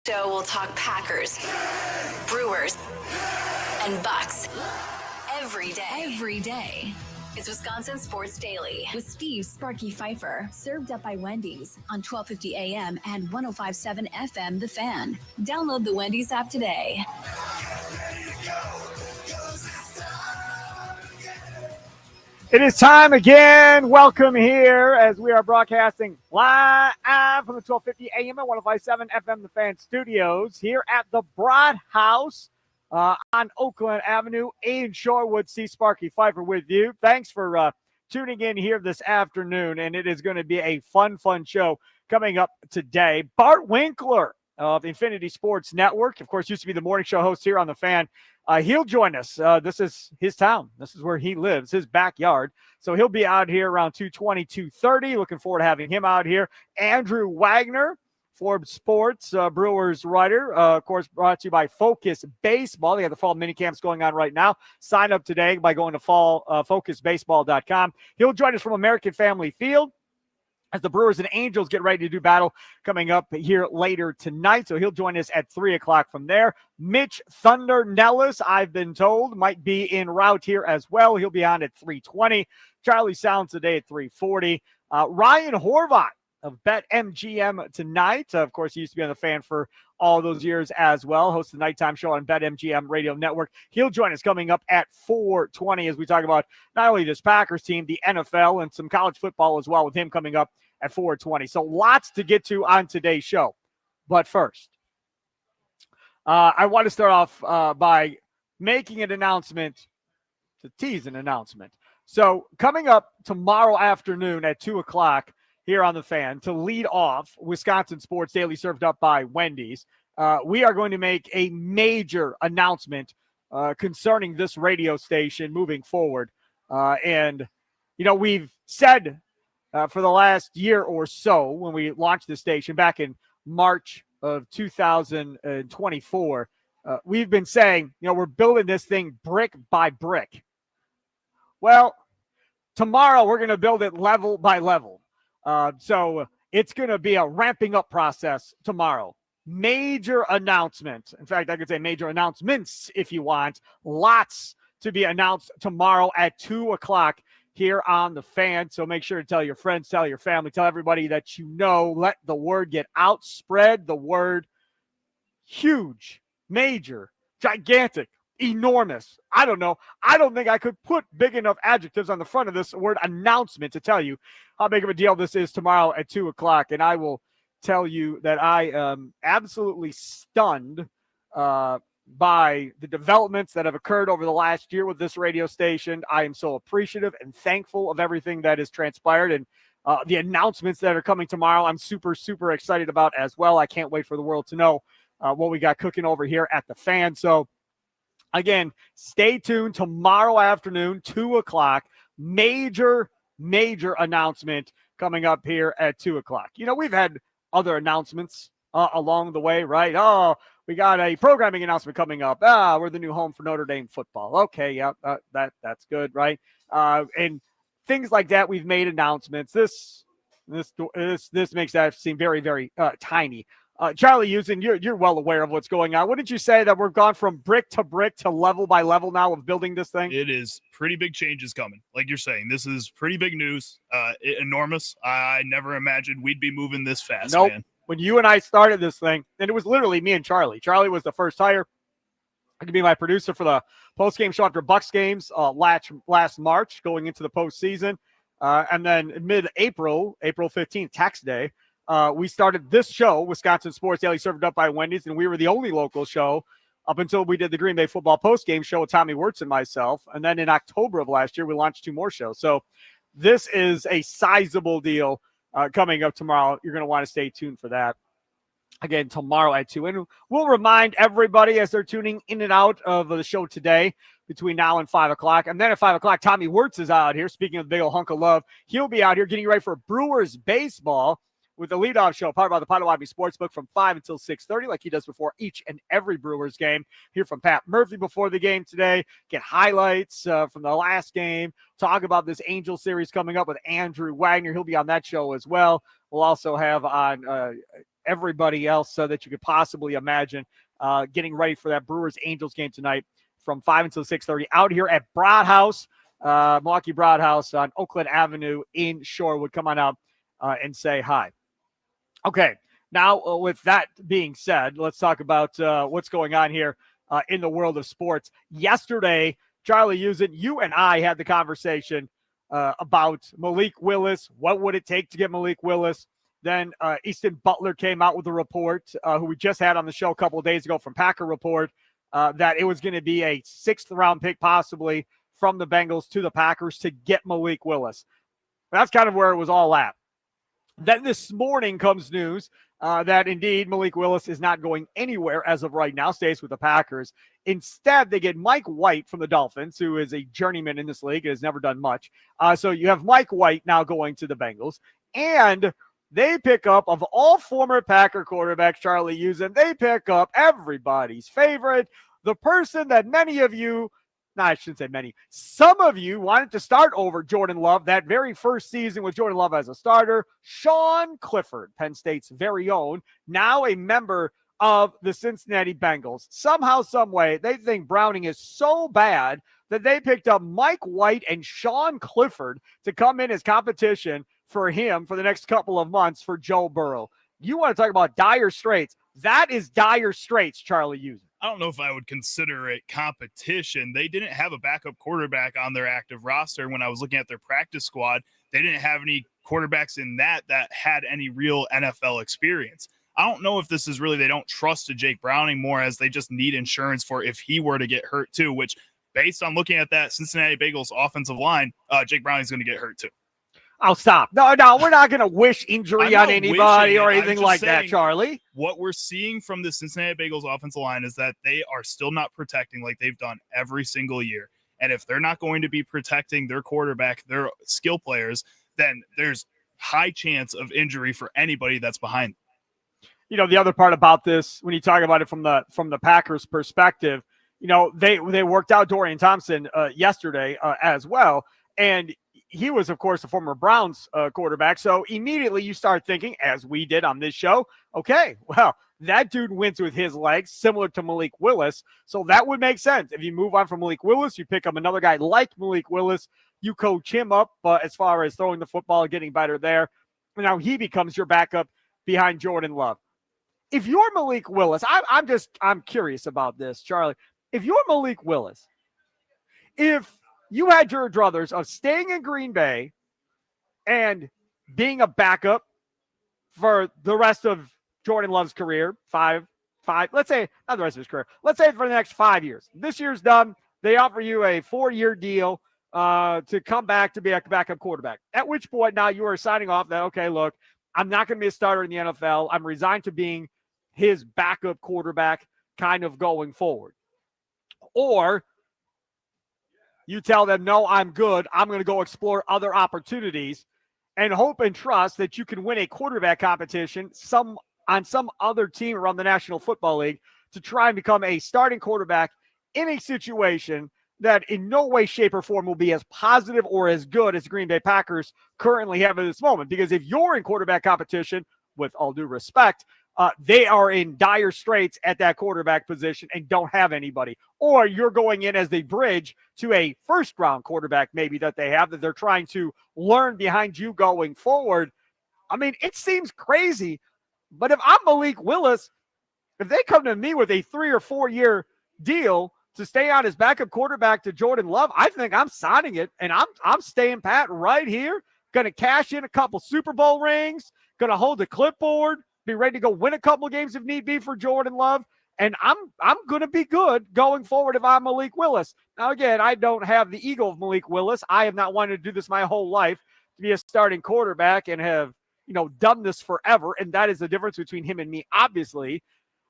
show will talk Packers, Brewers, and Bucks every day. It's Wisconsin Sports Daily with Steve Sparky Fifer, served up by Wendy's on 1250 AM and 105.7 FM The Fan. Download the Wendy's app today. It is time again. Welcome here as we are broadcasting live from the 1250 AM and 105.7 FM The Fan studios here at the Bart House on Oakland Avenue in Shorewood. See Sparky Fifer with you. Thanks for tuning in here this afternoon, and it is going to be a fun show coming up today. Bart Winkler of Infinity Sports Network, of course, used to be the morning show host here on The Fan. He'll join us. This is his town. This is where he lives, his backyard. So he'll be out here around 2:20, 2:30. Looking forward to having him out here. Andrew Wagner, Forbes Sports Brewers writer, of course, brought to you by Focus Baseball. They have the fall mini camps going on right now. Sign up today by going to focusbaseball.com. He'll join us from American Family Field as the Brewers and Angels get ready to do battle coming up here later tonight. So he'll join us at 3 o'clock from there. Mitch Thunder Nellis, I've been told, might be en route here as well. He'll be on at 3:20. Charlie Sounds today at 3:40. Ryan Horvat of BetMGM tonight. Of course, he used to be on The Fan for all those years as well. Hosts the nighttime show on BetMGM Radio Network. He'll join us coming up at 4:20 as we talk about not only this Packers team, the NFL, and some college football as well with him coming up at 4:20. So lots to get to on today's show. But first, I want to start off by making an announcement, to tease an announcement. So coming up tomorrow afternoon at 2 o'clock, here on The Fan, to lead off Wisconsin Sports Daily served up by Wendy's, we are going to make a major announcement concerning this radio station moving forward. And, you know, we've said for the last year or so when we launched the station back in March of 2024, we've been saying, you know, we're building this thing brick by brick. Well, tomorrow we're going to build it level by level. So it's going to be a ramping up process tomorrow. Major announcement. In fact, I could say major announcements if you want. Lots to be announced tomorrow at 2 o'clock here on The Fan. So make sure to tell your friends, tell your family, tell everybody that you know. Let the word get out. Spread the word. Huge, major, gigantic, enormous. I don't know. I don't think I could put big enough adjectives on the front of this word announcement to tell you how big of a deal this is tomorrow at 2 o'clock. And I will tell you that I am absolutely stunned by the developments that have occurred over the last year with this radio station. I am so appreciative and thankful of everything that has transpired and the announcements that are coming tomorrow. I'm super, super excited about as well. I can't wait for the world to know what we got cooking over here at The Fan. So again, stay tuned tomorrow afternoon, 2 o'clock. Major announcement coming up here at 2 o'clock. You know, we've had other announcements along the way, right? Oh, we got a programming announcement coming up. We're the new home for Notre Dame football. Okay, yeah, that's good, right? And things like that, we've made announcements. This makes that seem very, very tiny. Charlie Usen, you're well aware of what's going on. Wouldn't you say that we've gone from brick to level by level now of building this thing? It is pretty big changes coming. Like you're saying, this is pretty big news, enormous. I never imagined we'd be moving this fast, Nope. man. When you and I started this thing, and it was literally me and Charlie. Charlie was the first hire to be my producer for the post-game show after Bucks games last March going into the postseason. And then mid-April, April 15th, tax day, we started this show, Wisconsin Sports Daily, served up by Wendy's, and we were the only local show up until we did the Green Bay football postgame show with Tommy Wirtz and myself. And then in October of last year, we launched 2 more shows. So this is a sizable deal coming up tomorrow. You're going to want to stay tuned for that. Again, tomorrow at 2. And we'll remind everybody as they're tuning in and out of the show today between now and 5 o'clock. And then at 5 o'clock, Tommy Wirtz is out here. Speaking of the big old hunk of love, he'll be out here getting ready for Brewers baseball with the leadoff show powered by the Potawatomi Sportsbook from 5 until 6:30, like he does before each and every Brewers game. Hear from Pat Murphy before the game today, get highlights from the last game, talk about this Angel series coming up with Andrew Wagner. He'll be on that show as well. We'll also have on everybody else that you could possibly imagine getting ready for that Brewers-Angels game tonight from 5 until 6:30 out here at Broad House, Milwaukee Broad House on Oakland Avenue in Shorewood. Come on out and say hi. Okay, now with that being said, let's talk about what's going on here in the world of sports. Yesterday, Charlie Usen, you and I had the conversation about Malik Willis. What would it take to get Malik Willis? Then Easton Butler came out with a report, who we just had on the show a couple of days ago from Packer Report, that it was going to be a 6th-round pick possibly from the Bengals to the Packers to get Malik Willis. That's kind of where it was all at. Then this morning comes news that indeed Malik Willis is not going anywhere as of right now, stays with the Packers. Instead, they get Mike White from the Dolphins, who is a journeyman in this league, has never done much. So you have Mike White now going to the Bengals. And they pick up, of all former Packer quarterbacks, Charlie Usen, they pick up everybody's favorite, the person that many of you, no, I shouldn't say many, some of you wanted to start over Jordan Love that very first season with Jordan Love as a starter, Sean Clifford, Penn State's very own, now a member of the Cincinnati Bengals. Somehow, some way, they think Browning is so bad that they picked up Mike White and Sean Clifford to come in as competition for him for the next couple of months for Joe Burrow. You want to talk about dire straits. That is dire straits, Charlie Usen. I don't know if I would consider it competition. They didn't have a backup quarterback on their active roster. When I was looking at their practice squad, they didn't have any quarterbacks in that had any real NFL experience. I don't know if this is really they don't trust Jake Browning more as they just need insurance for if he were to get hurt too, which based on looking at that Cincinnati Bengals offensive line, Jake Browning's going to get hurt too. I'll stop. No, we're not going to wish injury on anybody or anything like that, Charlie. What we're seeing from the Cincinnati Bengals offensive line is that they are still not protecting like they've done every single year. And if they're not going to be protecting their quarterback, their skill players, then there's high chance of injury for anybody that's behind them. You know, the other part about this, when you talk about it from the Packers' perspective, you know, they worked out Dorian Thompson yesterday as well. And he was, of course, a former Browns quarterback. So immediately you start thinking, as we did on this show, okay, well, that dude wins with his legs, similar to Malik Willis. So that would make sense. If you move on from Malik Willis, you pick up another guy like Malik Willis, you coach him up as far as throwing the football and getting better there. And now he becomes your backup behind Jordan Love. If you're Malik Willis, I'm curious about this, Charlie. If you're Malik Willis, if you had your druthers of staying in Green Bay and being a backup for the rest of Jordan Love's career, let's say, not the rest of his career, let's say for the next 5 years. This year's done. They offer you a 4-year deal to come back to be a backup quarterback. At which point now you are signing off that, okay, look, I'm not going to be a starter in the NFL. I'm resigned to being his backup quarterback kind of going forward. Or you tell them, no, I'm good. I'm going to go explore other opportunities and hope and trust that you can win a quarterback competition on some other team around the National Football League to try and become a starting quarterback in a situation that in no way, shape, or form will be as positive or as good as the Green Bay Packers currently have at this moment. Because if you're in quarterback competition, with all due respect, they are in dire straits at that quarterback position and don't have anybody. Or you're going in as the bridge to a first-round quarterback maybe that they have that they're trying to learn behind you going forward. I mean, it seems crazy, but if I'm Malik Willis, if they come to me with a 3 or 4 year deal to stay on as backup quarterback to Jordan Love, I think I'm signing it, and I'm staying pat right here, going to cash in a couple Super Bowl rings, going to hold the clipboard, be ready to go win a couple of games if need be for Jordan Love. And I'm going to be good going forward if I'm Malik Willis. Now, again, I don't have the ego of Malik Willis. I have not wanted to do this my whole life, to be a starting quarterback and have, done this forever. And that is the difference between him and me, obviously.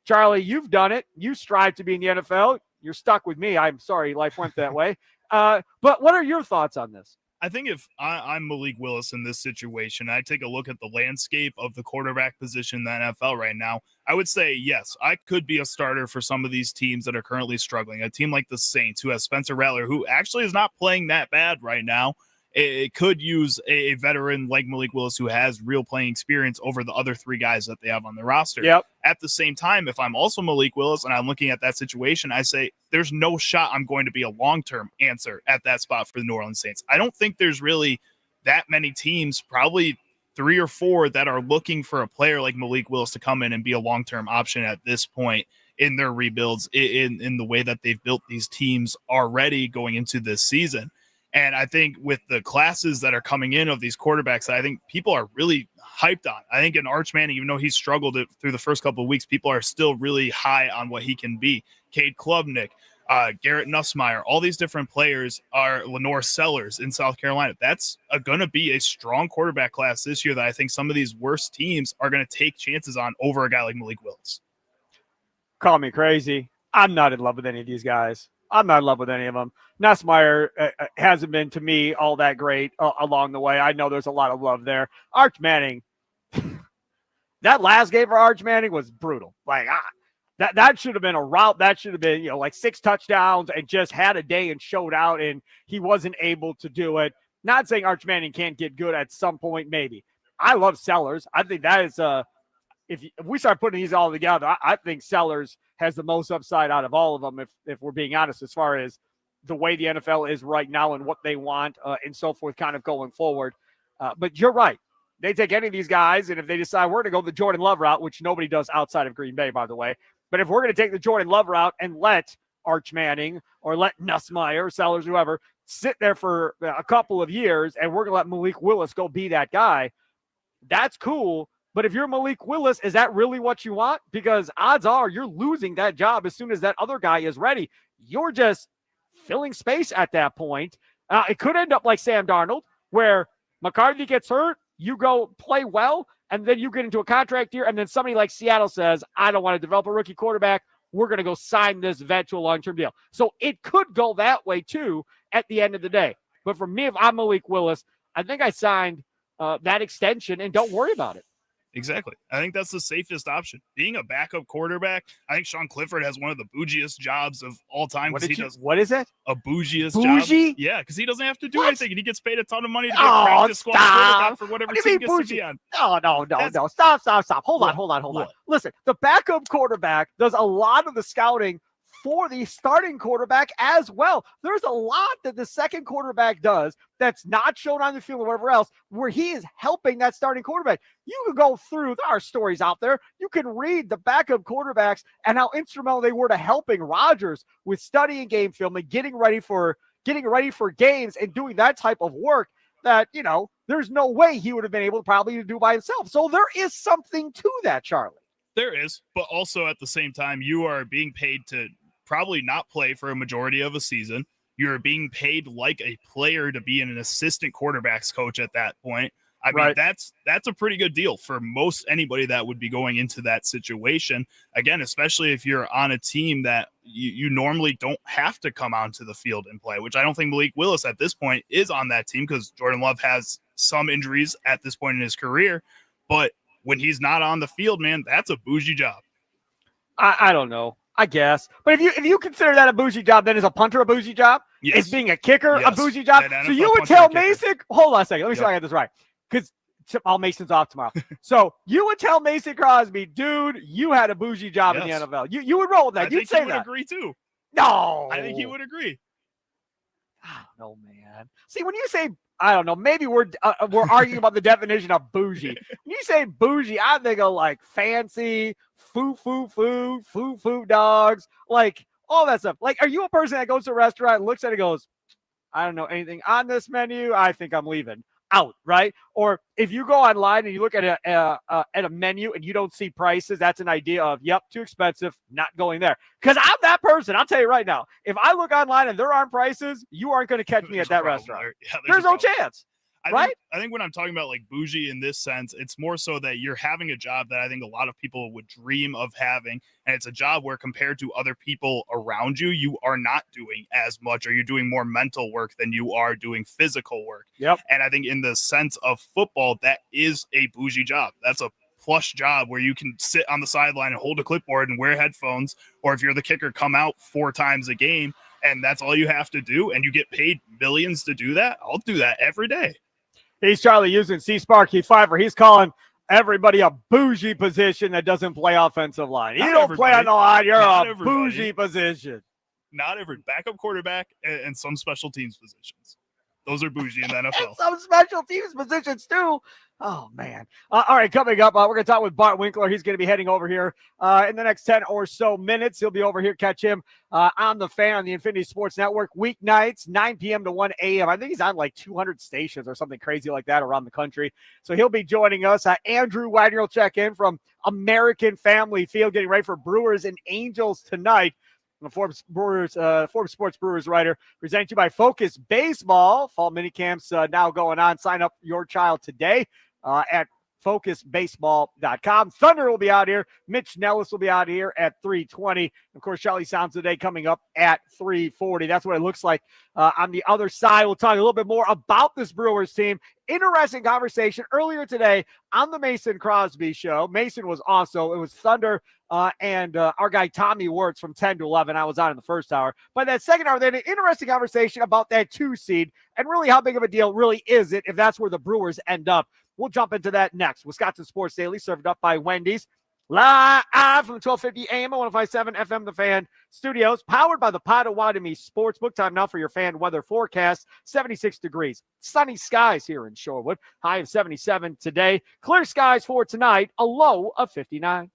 Charlie, you've done it. You strive to be in the NFL. You're stuck with me. I'm sorry life went that way. But what are your thoughts on this? I think if I'm Malik Willis in this situation, I take a look at the landscape of the quarterback position in the NFL right now, I would say, yes, I could be a starter for some of these teams that are currently struggling. A team like the Saints, who has Spencer Rattler, who actually is not playing that bad right now. it could use a veteran like Malik Willis who has real playing experience over the other 3 guys that they have on their roster. Yep. At the same time, if I'm also Malik Willis and I'm looking at that situation, I say there's no shot I'm going to be a long-term answer at that spot for the New Orleans Saints. I don't think there's really that many teams, probably 3 or 4, that are looking for a player like Malik Willis to come in and be a long-term option at this point in their rebuilds, in the way that they've built these teams already going into this season. And I think with the classes that are coming in of these quarterbacks, I think people are really hyped on. I think in Arch Manning, even though he struggled through the first couple of weeks, people are still really high on what he can be. Cade Klubnik, Garrett Nussmeier, all these different players are Lenore Sellers in South Carolina. That's going to be a strong quarterback class this year that I think some of these worst teams are going to take chances on over a guy like Malik Willis. Call me crazy. I'm not in love with any of these guys. I'm not in love with any of them. Nussmeier hasn't been, to me, all that great along the way. I know there's a lot of love there. Arch Manning, that last game for Arch Manning was brutal. Like, that should have been a route. That should have been, like 6 touchdowns and just had a day and showed out, and he wasn't able to do it. Not saying Arch Manning can't get good at some point, maybe. I love Sellers. I think that is if we start putting these all together, I think Sellers has the most upside out of all of them, if we're being honest, as far as the way the NFL is right now and what they want and so forth kind of going forward. But you're right. They take any of these guys, and if they decide we're going to go the Jordan Love route, which nobody does outside of Green Bay, by the way, but if we're going to take the Jordan Love route and let Arch Manning or let Nussmeier, Sellers, whoever, sit there for a couple of years, and we're going to let Malik Willis go be that guy, that's cool. But if you're Malik Willis, is that really what you want? Because odds are you're losing that job as soon as that other guy is ready. You're just filling space at that point. It could end up like Sam Darnold, where McCarthy gets hurt, you go play well, and then you get into a contract year, and then somebody like Seattle says, I don't want to develop a rookie quarterback. We're going to go sign this vet to a long-term deal. So it could go that way, too, at the end of the day. But for me, if I'm Malik Willis, I think I signed that extension and don't worry about it. Exactly. I think that's the safest option. Being a backup quarterback, I think Sean Clifford has one of the bougiest jobs of all time. What is it? A bougiest Bougie? job. Yeah, because he doesn't have to do What? anything, and he gets paid a ton of money to get practice squad quarterback for whatever team gets to be on. No. Stop. Hold on. Listen, the backup quarterback does a lot of the scouting for the starting quarterback as well. There's a lot that the second quarterback does that's not shown on the field or whatever else, where he is helping that starting quarterback. You can go through, there are stories out there. You can read the backup quarterbacks and how instrumental they were to helping Rodgers with studying game film and getting ready for games and doing that type of work that, there's no way he would have been able to probably do by himself. So there is something to that, Charlie. There is, but also at the same time, you are being paid to probably not play for a majority of a season. You're being paid like a player to be an assistant quarterbacks coach at that point. I mean, that's a pretty good deal for most anybody that would be going into that situation. Again, especially if you're on a team that you normally don't have to come onto the field and play, which I don't think Malik Willis at this point is on that team because Jordan Love has some injuries at this point in his career. But when he's not on the field, man, that's a bougie job. I don't know. I guess. But if you consider that a bougie job, then is a punter a bougie job? Yes. Is being a kicker a bougie job? So you would tell Mason, hold on a second. Let me see if I got this right. Because all Mason's off tomorrow. So you would tell Mason Crosby, dude, you had a bougie job in the NFL. You would roll with that. You'd say that. I think he would agree too. No. I think he would agree. I don't know, man. See, when you say, I don't know, maybe we're arguing about the definition of bougie. When you say bougie, I think of like fancy, foo dogs, like all that stuff. Like, are you a person that goes to a restaurant and looks at it and goes, I don't know anything on this menu, I think I'm leaving out, right? Or if you go online and you look at a menu and you don't see prices, that's an idea of, yep, too expensive, not going there. Because I'm that person. I'll tell you right now, if I look online and there aren't prices, you aren't going to catch me at that restaurant. Yeah, there's no chance. I think when I'm talking about like bougie in this sense, it's more so that you're having a job that I think a lot of people would dream of having. And it's a job where compared to other people around you, you are not doing as much, or you're doing more mental work than you are doing physical work. Yep. And I think in the sense of football, that is a bougie job. That's a plush job where you can sit on the sideline and hold a clipboard and wear headphones. Or if you're the kicker, come out 4 times a game and that's all you have to do, and you get paid millions to do that, I'll do that every day. He's Charlie using Sparky Fifer. He's calling everybody a bougie position that doesn't play offensive line. You don't play on the line, you're a bougie position. Not every backup quarterback and some special teams positions. Those are bougie in the NFL. And some special teams positions, too. Oh, man. All right, coming up, we're going to talk with Bart Winkler. He's going to be heading over here in the next 10 or so minutes. He'll be over here. Catch him on the Fan on the Infinity Sports Network weeknights, 9 p.m. to 1 a.m. I think he's on like 200 stations or something crazy like that around the country. So he'll be joining us. Andrew Wagner will check in from American Family Field, getting ready for Brewers and Angels tonight. The Forbes Sports Brewers writer, presented to you by Focus Baseball. Fall minicamps now going on. Sign up your child today at focusbaseball.com. Thunder will be out here. Mitch Nellis will be out here at 3:20. Of course, Charlie Sounds today coming up at 3:40. That's what it looks like on the other side. We'll talk a little bit more about this Brewers team. Interesting conversation earlier today on the Mason Crosby show. Mason was also, it was Thunder and our guy Tommy Wirtz from 10 to 11. I was on in the first hour. But that second hour, they had an interesting conversation about that 2 seed and really how big of a deal really is it if that's where the Brewers end up. We'll jump into that next. Wisconsin Sports Daily, served up by Wendy's. Live from the 1250 AM and 105.7 FM The Fan studios, powered by the Potawatomi Sportsbook. Time now for your fan weather forecast. 76 degrees. Sunny skies here in Shorewood. High of 77 today. Clear skies for tonight. A low of 59.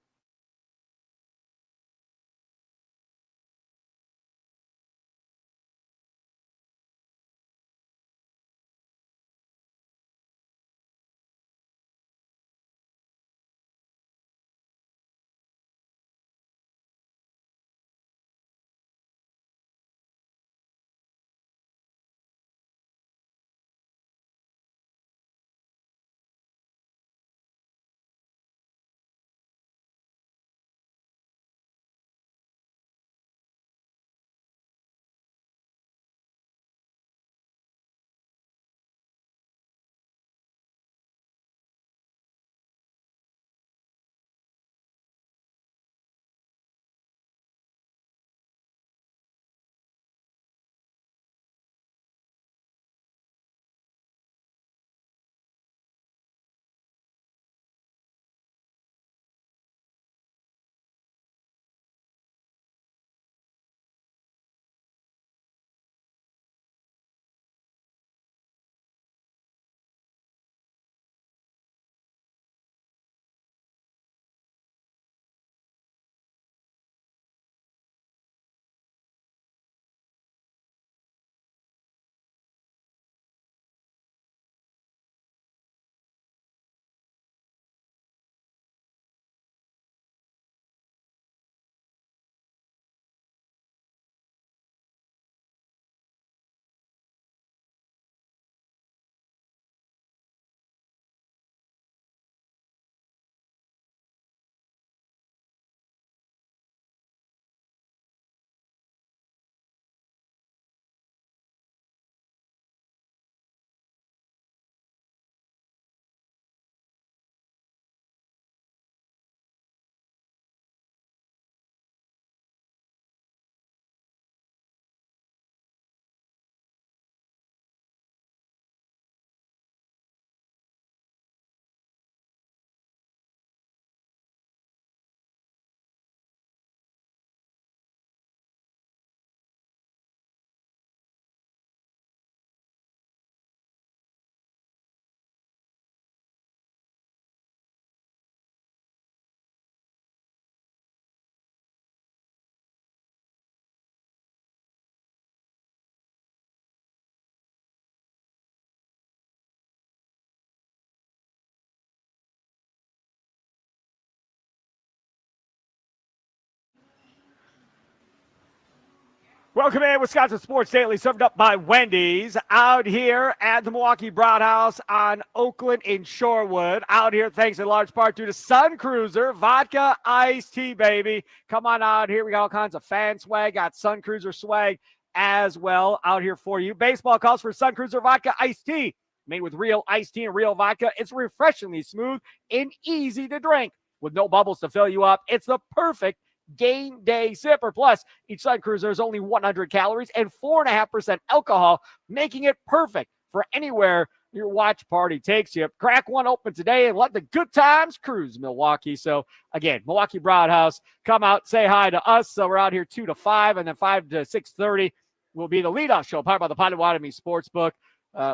Welcome in, Wisconsin Sports Daily, served up by Wendy's, out here at the Milwaukee Broad House on Oakland in Shorewood. Out here, thanks in large part to the Sun Cruiser Vodka Iced Tea, baby. Come on out here. We got all kinds of fan swag, got Sun Cruiser swag as well out here for you. Baseball calls for Sun Cruiser Vodka Iced Tea. Made with real iced tea and real vodka. It's refreshingly smooth and easy to drink. With no bubbles to fill you up, it's the perfect Game Day Sipper. Plus, each Sun Cruiser is only 100 calories and 4.5% alcohol, making it perfect for anywhere your watch party takes you. Crack one open today and let the good times cruise, Milwaukee. So, again, Milwaukee Broadhouse, come out, say hi to us. So we're out here 2 to 5, and then 5 to 6:30 will be the leadoff show, powered by the Potawatomi Sportsbook,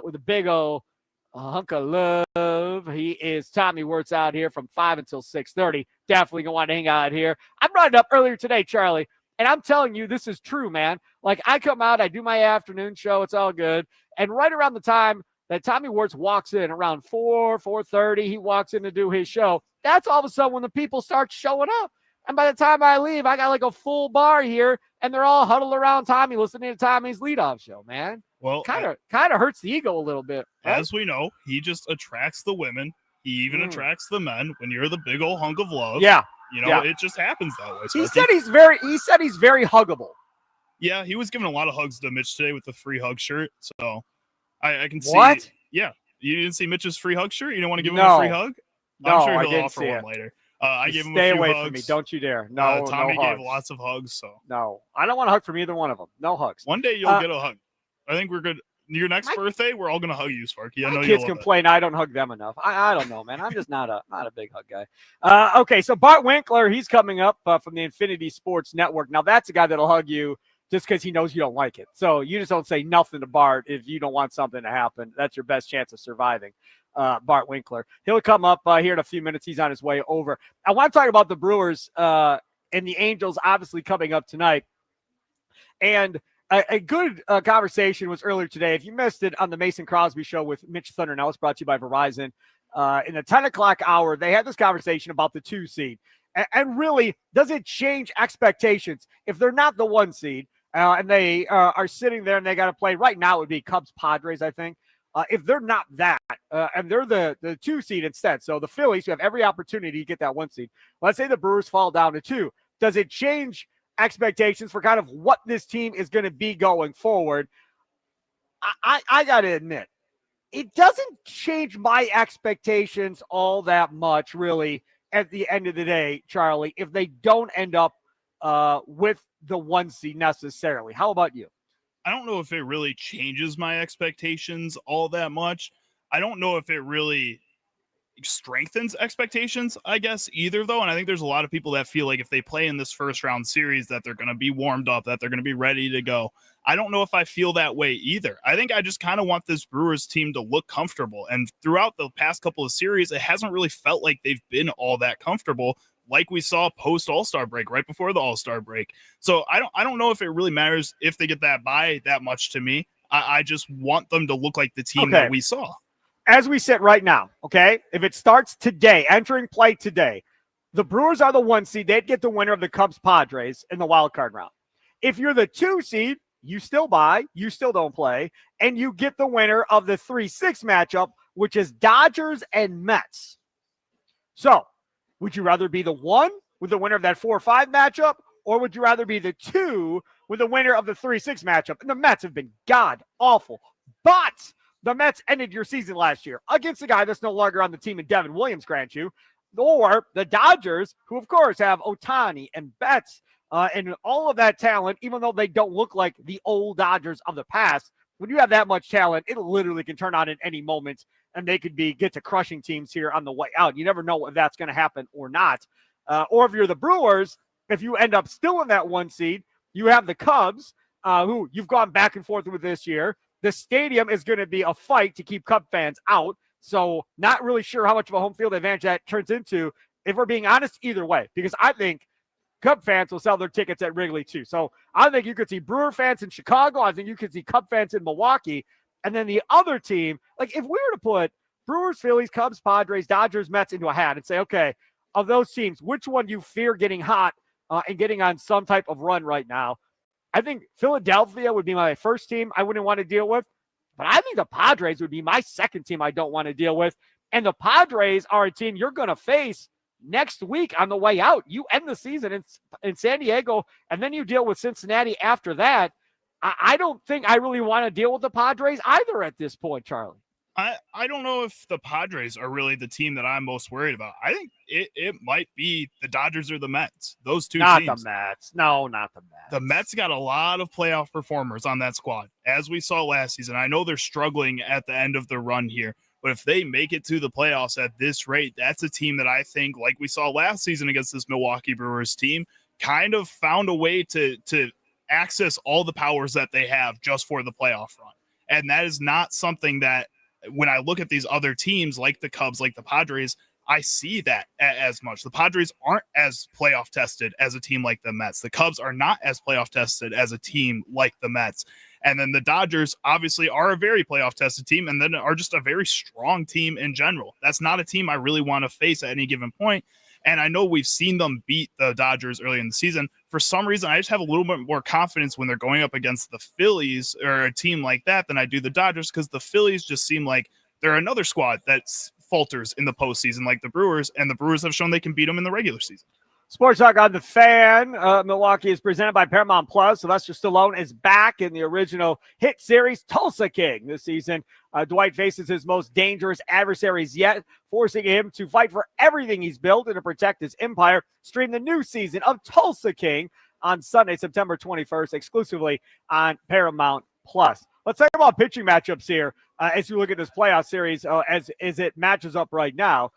with a big old hunk of love. He is Tommy Wirtz out here from 5 until 6:30. Definitely going to want to hang out here. I brought it up earlier today, Charlie, and I'm telling you, this is true, man. Like, I come out, I do my afternoon show, it's all good, and right around the time that Tommy Wirtz walks in, around 4:30, he walks in to do his show, that's all of a sudden when the people start showing up. And by the time I leave, I got like a full bar here, and they're all huddled around Tommy listening to Tommy's leadoff show, man. Well, kind of hurts the ego a little bit. Right? As we know, he just attracts the women. He even attracts the men. When you're the big old hunk of love, it just happens that way. He said he's very huggable. Yeah, he was giving a lot of hugs to Mitch today with the free hug shirt. So I can see. What? Yeah, you didn't see Mitch's free hug shirt. You don't want to give him a free hug? No, I'm sure I he'll didn't offer see one it. later. I gave him a few Stay away hugs. from me. Don't you dare. No, Tommy no gave hugs. lots of hugs. So no, I don't want a hug from either one of them. No hugs. One day you'll get a hug. I think we're good. Your next birthday, we're all gonna hug you, Sparky. I know kids complain I don't hug them enough. I don't know, man. I'm just not a big hug guy. Okay, so Bart Winkler, he's coming up from the Infinity Sports Network. Now that's a guy that'll hug you just because he knows you don't like it. So you just don't say nothing to Bart if you don't want something to happen. That's your best chance of surviving. Bart Winkler. He'll come up here in a few minutes. He's on his way over. I want to talk about the Brewers and the Angels obviously coming up tonight. And a good conversation was earlier today. If you missed it on the Mason Crosby show with Mitch Thunder, now it's brought to you by Verizon. In the 10 o'clock hour, they had this conversation about the 2 seed. And really, does it change expectations if they're not the 1 seed and they are sitting there and they got to play? Right now it would be Cubs Padres, I think. If they're not that, and they're the 2 seed instead, so the Phillies, who have every opportunity to get that 1 seed, let's say the Brewers fall down to 2. Does it change expectations for kind of what this team is going to be going forward? I got to admit, it doesn't change my expectations all that much, really, at the end of the day, Charlie, if they don't end up with the 1 seed necessarily. How about you? I don't know if it really changes my expectations all that much. I don't know if it really strengthens expectations, I guess, either, though. And I think there's a lot of people that feel like if they play in this first round series that they're going to be warmed up, that they're going to be ready to go. I don't know if I feel that way either. I think I just kind of want this Brewers team to look comfortable. And throughout the past couple of series, it hasn't really felt like they've been all that comfortable, like we saw post All-Star break, right before the All-Star break. So I don't know if it really matters if they get that bye that much to me. I just want them to look like the team that we saw. As we sit right now, okay, if it starts today, entering play today, the Brewers are the 1 seed. They'd get the winner of the Cubs Padres in the wild card round. If you're the 2 seed, you still bye, you still don't play, and you get the winner of the 3-6 matchup, which is Dodgers and Mets. So, would you rather be the 1 with the winner of that 4-5 matchup, or would you rather be the 2 with the winner of the 3-6 matchup? And the Mets have been god awful, but the Mets ended your season last year against a guy that's no longer on the team in Devin Williams, grant you, or the Dodgers, who of course have Ohtani and Betts and all of that talent, even though they don't look like the old Dodgers of the past. When you have that much talent, it literally can turn on at any moment, and they could get to crushing teams here on the way out. You never know if that's going to happen or not. Or if you're the Brewers, if you end up still in that 1 seed, you have the Cubs, who you've gone back and forth with this year. The stadium is going to be a fight to keep Cub fans out. So not really sure how much of a home field advantage that turns into, if we're being honest, either way, because I think Cub fans will sell their tickets at Wrigley too. So I think you could see Brewer fans in Chicago. I think you could see Cub fans in Milwaukee. And then the other team, like if we were to put Brewers, Phillies, Cubs, Padres, Dodgers, Mets into a hat and say, okay, of those teams, which one do you fear getting hot and getting on some type of run right now? I think Philadelphia would be my first team I wouldn't want to deal with. But I think the Padres would be my second team I don't want to deal with. And the Padres are a team you're going to face next week on the way out. You end the season in San Diego, and then you deal with Cincinnati after that. I don't think I really want to deal with the Padres either at this point, Charlie. I don't know if the Padres are really the team that I'm most worried about. I think it might be the Dodgers or the Mets. Those two Not teams. the Mets. No, not the Mets. The Mets got a lot of playoff performers on that squad, as we saw last season. I know they're struggling at the end of the run here, but if they make it to the playoffs at this rate, that's a team that I think, like we saw last season against this Milwaukee Brewers team, kind of found a way to access all the powers that they have just for the playoff run. And that is not something that when I look at these other teams like the Cubs, like the Padres, I see that as much. The Padres aren't as playoff tested as a team like the Mets. The Cubs are not as playoff tested as a team like the Mets. And then the Dodgers obviously are a very playoff tested team and then are just a very strong team in general. That's not a team I really want to face at any given point. And I know we've seen them beat the Dodgers early in the season. For some reason, I just have a little bit more confidence when they're going up against the Phillies or a team like that than I do the Dodgers, because the Phillies just seem like they're another squad that falters in the postseason like the Brewers, and the Brewers have shown they can beat them in the regular season. Sports Talk on the Fan. Milwaukee is presented by Paramount Plus. Sylvester Stallone is back in the original hit series Tulsa King this season. Dwight faces his most dangerous adversaries yet, forcing him to fight for everything he's built and to protect his empire. Stream the new season of Tulsa King on Sunday, September 21st, exclusively on Paramount Plus. Let's talk about pitching matchups here as you look at this playoff series as it matches up right now.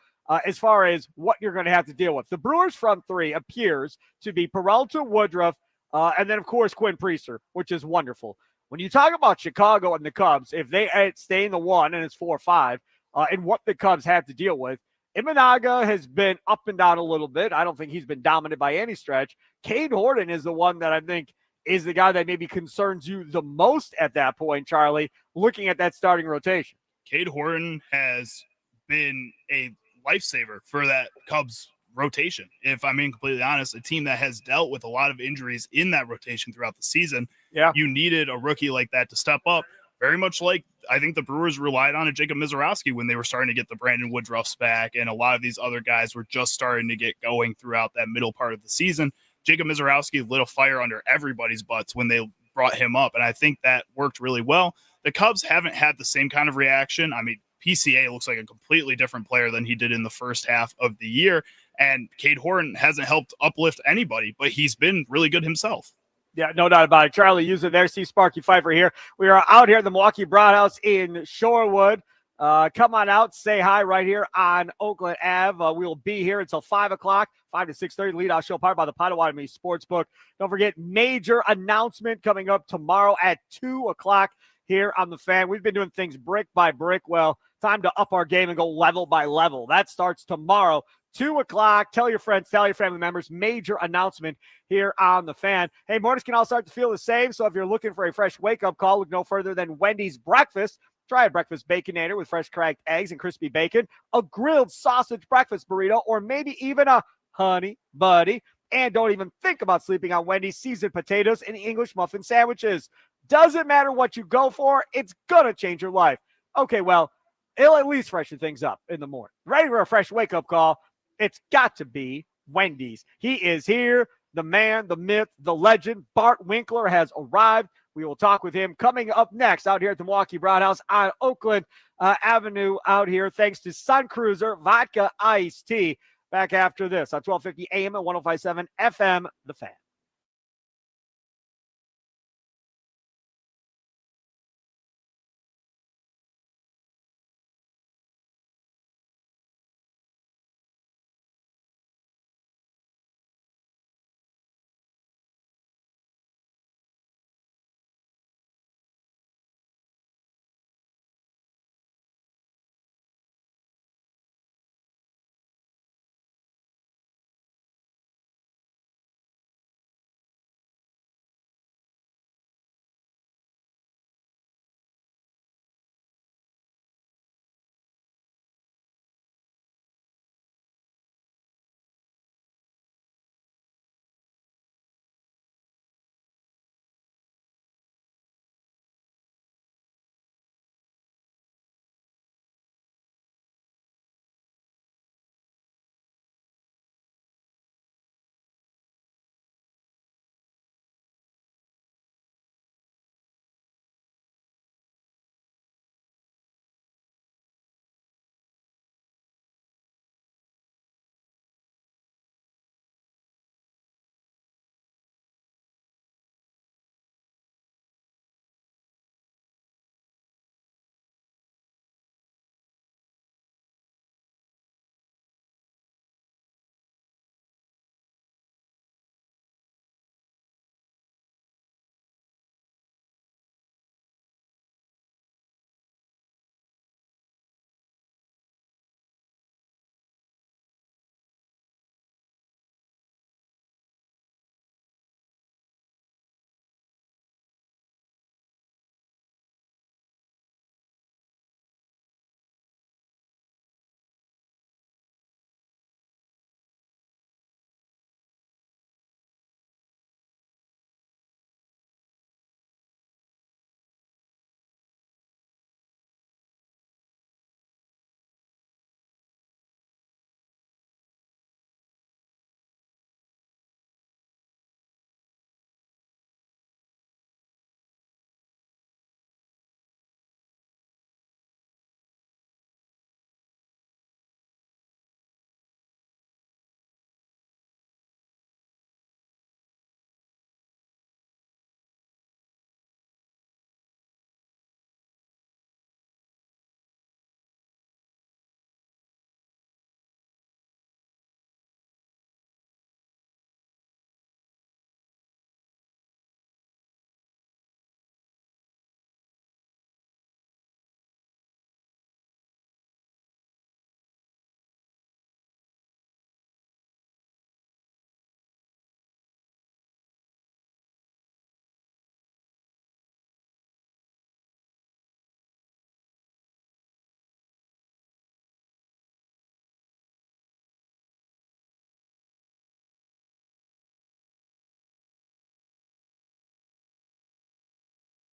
As far as what you're going to have to deal with. The Brewers' front three appears to be Peralta, Woodruff, and then, of course, Quinn Priester, which is wonderful. When you talk about Chicago and the Cubs, if they stay in the one and it's 4-5, and what the Cubs have to deal with, Imanaga has been up and down a little bit. I don't think he's been dominant by any stretch. Cade Horton is the one that I think is the guy that maybe concerns you the most at that point, Charlie, looking at that starting rotation. Cade Horton has been a lifesaver for that Cubs rotation. If I'm being completely honest, a team that has dealt with a lot of injuries in that rotation throughout the season, you needed a rookie like that to step up. Very much like I think the Brewers relied on a Jacob Mizorowski when they were starting to get the Brandon Woodruffs back, and a lot of these other guys were just starting to get going throughout that middle part of the season. Jacob Mizorowski lit a fire under everybody's butts when they brought him up, and I think that worked really well. The Cubs haven't had the same kind of reaction. I mean, PCA looks like a completely different player than he did in the first half of the year. And Cade Horton hasn't helped uplift anybody, but he's been really good himself. Yeah, no doubt about it. Charlie, use it there. See Sparky Fifer here. We are out here at the Milwaukee Broadhouse in Shorewood. Come on out, say hi right here on Oakland Ave. We'll be here until 5 o'clock, 5 to 6:30. Leadoff show powered by the Potawatomi Sportsbook. Don't forget, major announcement coming up tomorrow at 2 o'clock here on the Fan. We've been doing things brick by brick. Well, time to up our game and go level by level. That starts tomorrow, 2 o'clock. Tell your friends, tell your family members. Major announcement here on the Fan. Hey, mornings can all start to feel the same. So if you're looking for a fresh wake-up call, look no further than Wendy's Breakfast. Try a breakfast Baconator with fresh cracked eggs and crispy bacon, a grilled sausage breakfast burrito, or maybe even a honey buddy. And don't even think about sleeping on Wendy's seasoned potatoes and English muffin sandwiches. Doesn't matter what you go for, it's going to change your life. Okay, well, it'll at least freshen things up in the morning. Ready for a fresh wake-up call? It's got to be Wendy's. He is here, the man, the myth, the legend. Bart Winkler has arrived. We will talk with him coming up next out here at the Milwaukee Broadhouse on Oakland Avenue out here, thanks to Sun Cruiser Vodka Iced Tea. Back after this on 1250 AM and 105.7 FM, The Fan.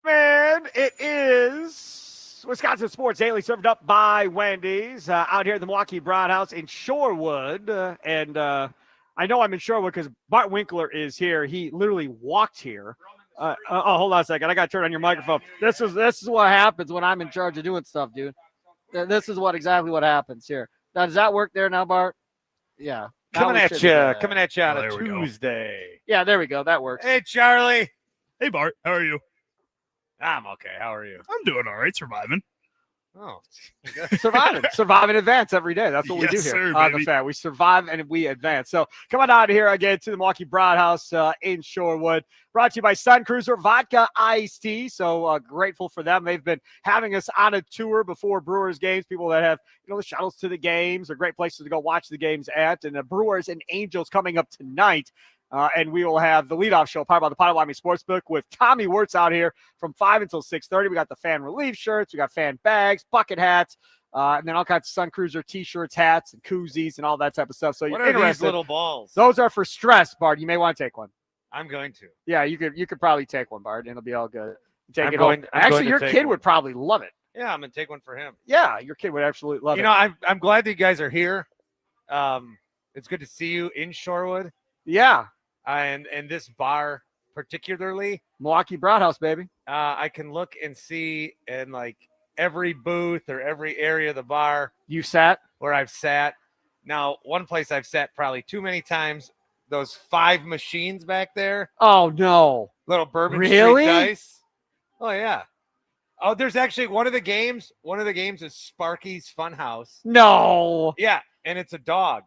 man. It is Wisconsin Sports Daily, served up by Wendy's out here at the Milwaukee Broad House in Shorewood. And I know I'm in Shorewood because Bart Winkler is here. He literally walked here. Hold on a second. I got to turn on your microphone. This is what happens when I'm in charge of doing stuff, dude. This is exactly what happens here. Now, does that work there now, Bart? Yeah. Coming at you on Oh, a there we go. Tuesday. Yeah, there we go. That works. Hey, Charlie. Hey, Bart, how are you? I'm okay. How are you? I'm doing all right, surviving. Oh, Survive in advance every day. That's what we Yes, do here sir, on the baby. fan. We survive and we advance. So come on out here again to the Milwaukee Broad House in Shorewood. Brought to you by Sun Cruiser Vodka Iced Tea. So grateful for them. They've been having us on a tour before Brewers games. People that have the shuttles to the games are great places to go watch the games at. And the Brewers and Angels coming up tonight. And we will have the leadoff show powered by the Potawatomi Sportsbook with Tommy Wirtz out here from 5 until 6:30. We got the fan relief shirts. We got fan bags, bucket hats, and then all kinds of Sun Cruiser T-shirts, hats, and koozies, and all that type of stuff. So what you're are these interested. little balls? Those are for stress, Bart. You may want to take one. I'm going to. Yeah, you could probably take one, Bart, and it'll be all good. Take I'm it going- home. I'm Actually, going to your take kid one. would probably love it. Yeah, I'm going to take one for him. Yeah, your kid would absolutely love it. I'm glad that you guys are here. It's good to see you in Shorewood Yeah, and this bar particularly. Milwaukee Broad House, baby. I can look and see in like every booth or every area of the bar You sat? where I've sat. Now, one place I've sat probably too many times, those 5 machines back there, Oh, no. little Bourbon Really? Street dice. Oh, yeah. Oh, there's actually one of the games is Sparky's Funhouse. No. Yeah, and it's a dog.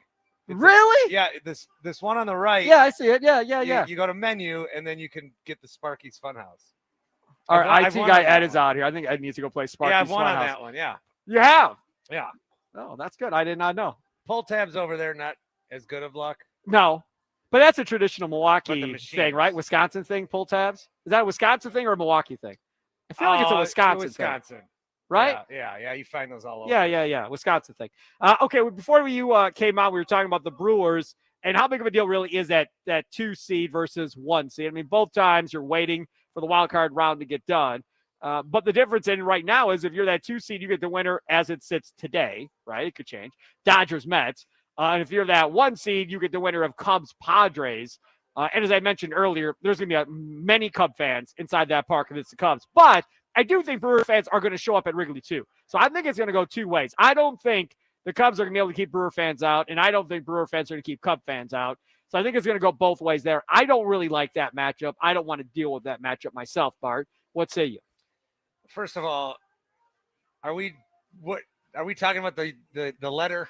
Really? Yeah, this one on the right. Yeah, I see it. Yeah. You go to menu, and then you can get the Sparky's Funhouse. Our I've IT won guy on that Ed is one. out here. I think Ed needs to go play Sparky's Yeah, I've won on Funhouse. that one, yeah. You have? Yeah. Oh, that's good. I did not know. Pull tabs over there, not as good of luck. No, but that's a traditional But Milwaukee the thing, machines. right? Wisconsin thing, pull tabs. Is that a Wisconsin thing or a Milwaukee thing? I feel like it's a Wisconsin thing, right? Yeah. You find those all over. Yeah. Wisconsin thing. Okay, well, before you came out, we were talking about the Brewers and how big of a deal really is that 2 seed versus 1 seed. I mean, both times you're waiting for the wild card round to get done. But the difference in right now is if you're that 2 seed, you get the winner as it sits today, right? It could change. Dodgers, Mets. And if you're that 1 seed, you get the winner of Cubs, Padres. And as I mentioned earlier, there's going to be many Cub fans inside that park if it's the Cubs. But I do think Brewer fans are going to show up at Wrigley too. So I think it's going to go 2 ways. I don't think the Cubs are going to be able to keep Brewer fans out, and I don't think Brewer fans are going to keep Cub fans out. So I think it's going to go both ways there. I don't really like that matchup. I don't want to deal with that matchup myself, Bart. What say you? First of all, are we talking about the letter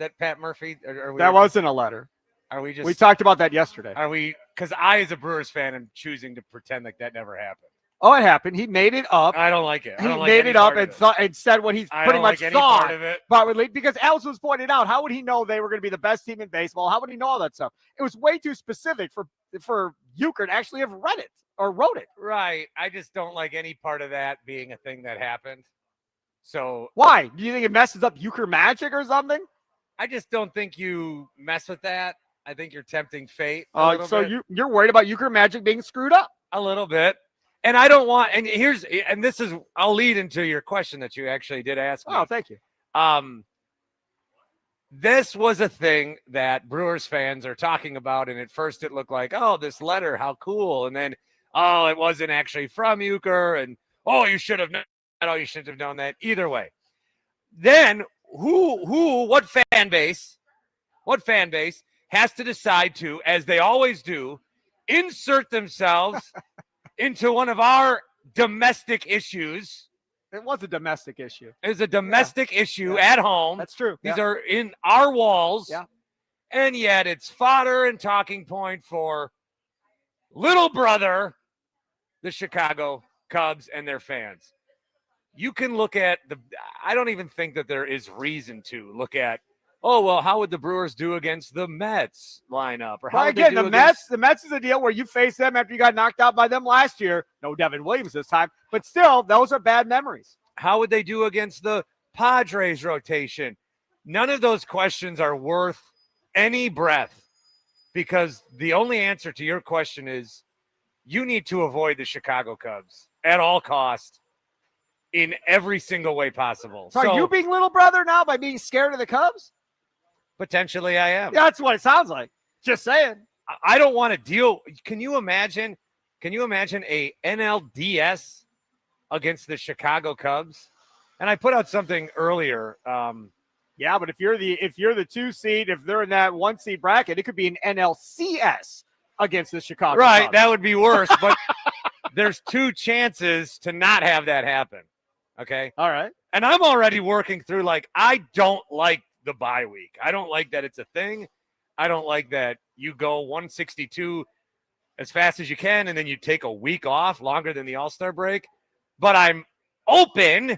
that Pat Murphy? That wasn't a letter. Are we just? We talked about that yesterday. Are we? Because I, as a Brewers fan, am choosing to pretend like that never happened. Oh, it happened. He made it up. I don't like it. I He don't like made any it up part of and it. thought and said what he's I pretty don't much like any thought. part of it. Bart would lead because Alice was pointing out, how would he know they were going to be the best team in baseball? How would he know all that stuff? It was way too specific for Euchre to actually have read it or wrote it. Right. I just don't like any part of that being a thing that happened. So Why? Do you think it messes up Euchre magic or something? I just don't think you mess with that. I think you're tempting fate. A little So bit. you're worried about Euchre magic being screwed up. A little bit. And I don't want, and this is, I'll lead into your question that you actually did ask me. Oh, thank you. This was a thing that Brewers fans are talking about. And at first it looked like, oh, this letter, how cool. And then, oh, it wasn't actually from Euchre. And, oh, you should have known that. Oh, you shouldn't have known that. Either way. Then what fan base has to decide to, as they always do, insert themselves into one of our domestic issues. It was a domestic issue. It's a domestic issue at home. That's true. These are in our walls. Yeah. And yet it's fodder and talking point for little brother, the Chicago Cubs and their fans. You can look at I don't even think that there is reason to look at, oh, well, how would the Brewers do against the Mets lineup? Or how Well, would they again, do the against- Mets is a deal where you face them after you got knocked out by them last year. No Devin Williams this time, but still, those are bad memories. How would they do against the Padres rotation? None of those questions are worth any breath, because the only answer to your question is you need to avoid the Chicago Cubs at all costs in every single way possible. So are you being little brother now by being scared of the Cubs? Potentially I am. Yeah, that's what it sounds like. Just saying. I don't want to deal. Can you imagine a NLDS against the Chicago Cubs? And I put out something earlier. Yeah, but if you're the 2 seed, if they're in that 1 seed bracket, it could be an NLCS against the Chicago Right, Cubs. that would be worse. But there's 2 chances to not have that happen. Okay. All right. And I'm already working through, like, I don't like the bye week. I don't like that it's a thing. I don't like that you go 162 as fast as you can and then you take a week off longer than the All-Star break. But I'm open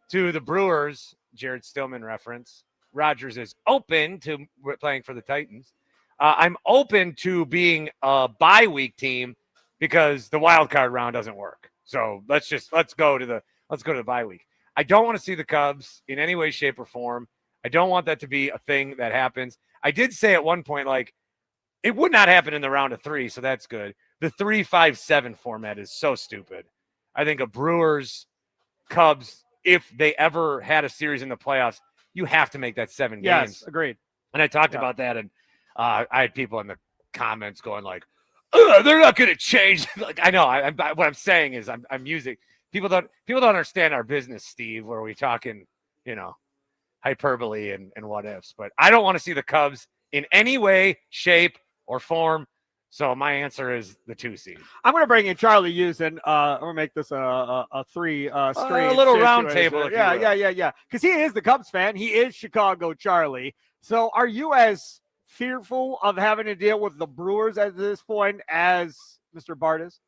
to the Brewers, Jared Stillman reference. Rogers is open to playing for the Titans. I'm open to being a bye week team because the wild card round doesn't work. So let's go to the bye week. I don't want to see the Cubs in any way, shape, or form. I don't want that to be a thing that happens. I did say at one point, like, it would not happen in the round of 3, so that's good. The 3-5-7 format is so stupid. I think a Brewers, Cubs, if they ever had a series in the playoffs, you have to make that 7 games. Yes, agreed. And I talked about that, and I had people in the comments going like, they're not going to change. Like, I know. What I'm saying is I'm using people don't understand our business, Steve, where we talking, hyperbole and what ifs. But I don't want to see the Cubs in any way, shape, or form. So my answer is the 2 seed. I'm going to bring in Charlie Usen. I'm going to make this a 3 straight. A little round table. Yeah. Because he is the Cubs fan. He is Chicago Charlie. So are you as fearful of having to deal with the Brewers at this point as Mr. Bart is?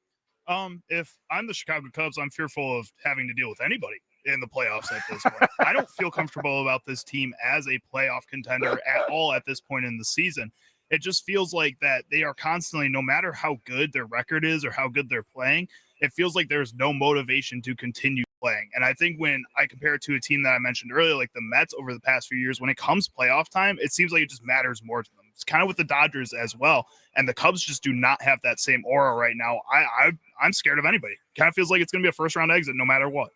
If I'm the Chicago Cubs, I'm fearful of having to deal with anybody in the playoffs at this point. I don't feel comfortable about this team as a playoff contender at all at this point in the season. It just feels like that they are constantly, no matter how good their record is or how good they're playing, it feels like there's no motivation to continue playing. And I think when I compare it to a team that I mentioned earlier, like the Mets over the past few years, when it comes playoff time, it seems like it just matters more to them. It's kind of with the Dodgers as well. And the Cubs just do not have that same aura right now. I'm scared of anybody. Kind of feels like it's going to be a first-round exit no matter what.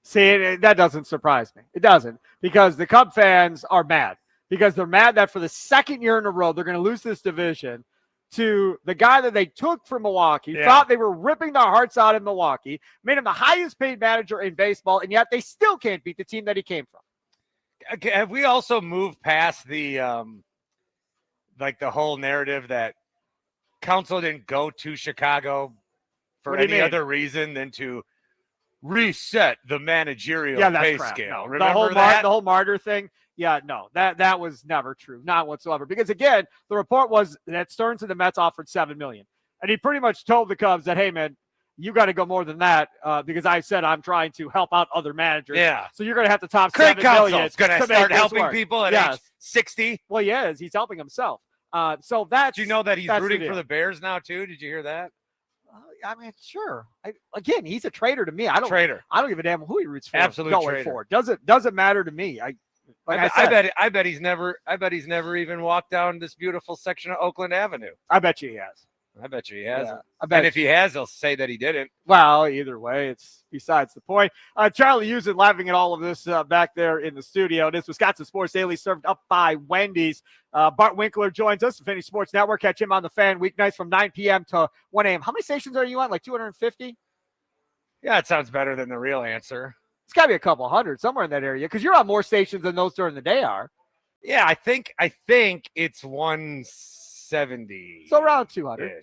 See, that doesn't surprise me. It doesn't, because the Cub fans are mad. Because they're mad that for the second year in a row, they're going to lose this division to the guy that they took from Milwaukee, thought they were ripping their hearts out in Milwaukee, made him the highest paid manager in baseball, and yet they still can't beat the team that he came from. Okay, have we also moved past the the whole narrative that Council didn't go to Chicago for any other reason than to reset the managerial pay scale? No. Remember that? The whole martyr thing? Yeah, no, that was never true, not whatsoever. Because again, the report was that Stearns and the Mets offered $7 million, and he pretty much told the Cubs that, hey man, you got to go more than that because I said I'm trying to help out other managers. Yeah, so you're going to have to top Craig $7 million. Counsell's going to start helping people at age 60. Well, he is. He's helping himself. So that's. Do you know that he's rooting for the Bears now too? Did you hear that? I mean, sure. Again, he's a traitor to me. I don't give a damn who he roots for. Absolute going traitor. For. Doesn't matter to me. I bet he's never even walked down this beautiful section of Oakland Avenue. I bet you he has. I bet you he has. Yeah, I bet. And if he has, he'll say that he didn't. Well, either way, it's besides the point. Charlie Usen laughing at all of this back there in the studio. This Wisconsin Sports Daily served up by Wendy's. Bart Winkler joins us, the Finnish Sports Network. Catch him on the Fan weeknights from 9 p.m. to 1 a.m. How many stations are you on? Like 250? Yeah, it sounds better than the real answer. It's got to be a couple hundred somewhere in that area because you're on more stations than those during the day are. Yeah, I think it's 170. So around 200.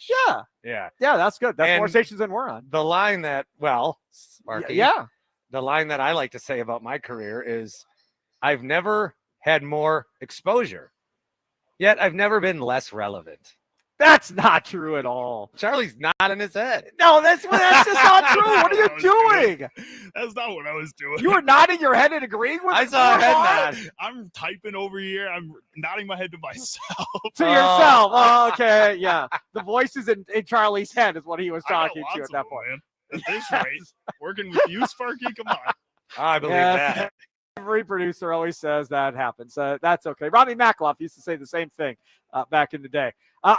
Yeah, that's good. That's more stations than we're on. The line that, Sparky, the line that I like to say about my career is I've never had more exposure, yet I've never been less relevant. That's not true at all. Charlie's nodding his head. No, that's just not true. What are you doing? That's not what I was doing. You were nodding your head and agreeing with me? I saw a head nod. I'm typing over here. I'm nodding my head to myself. To yourself. Oh, okay. Yeah. The voices in Charlie's head is what he was talking to at that point. Man. At this rate, working with you, Sparky, come on. I believe that. Every producer always says that happens. That's okay. Robbie Makloff used to say the same thing back in the day.